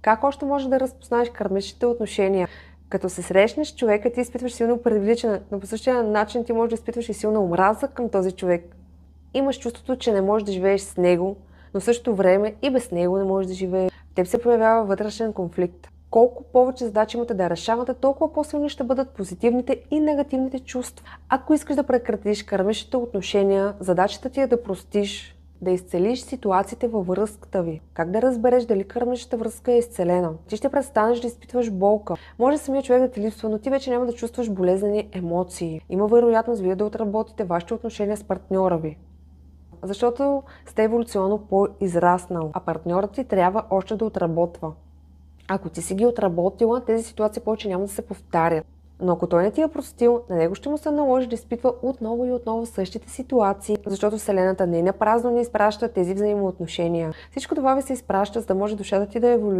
Как още можеш да разпознаеш кармичните отношения? Като се срещнеш с човека, ти изпитваш силно привличане, но по същия начин ти можеш да изпитваш и силна омраза към този човек. Имаш чувството, че не можеш да живееш с него, но в същото време и без него не можеш да живееш. В теб се появява вътрешен конфликт. Колко повече задачи имате да решавате, толкова по-силни ще бъдат позитивните и негативните чувства. Ако искаш да прекратиш кармичните отношения, задачата ти е да простиш, да изцелиш ситуациите във връзката ви. Как да разбереш дали кармичната връзка е изцелена? Ти ще престанеш да изпитваш болка. Може самият човек да ти липсва, но ти вече няма да чувстваш болезнени емоции. Има вероятност вие да отработите вашите отношения с партньора ви. Защото сте еволюционно по-израснал, а партньорът ти трябва още да отработва. Ако ти си ги отработила, тези ситуации повече няма да се повтарят. Но ако той не ти е простил, на него ще му се наложи да изпитва отново и отново същите ситуации, защото Вселената не е напразно ни изпраща тези взаимоотношения. Всичко това ви се изпраща, за да може душата ти да еволюира.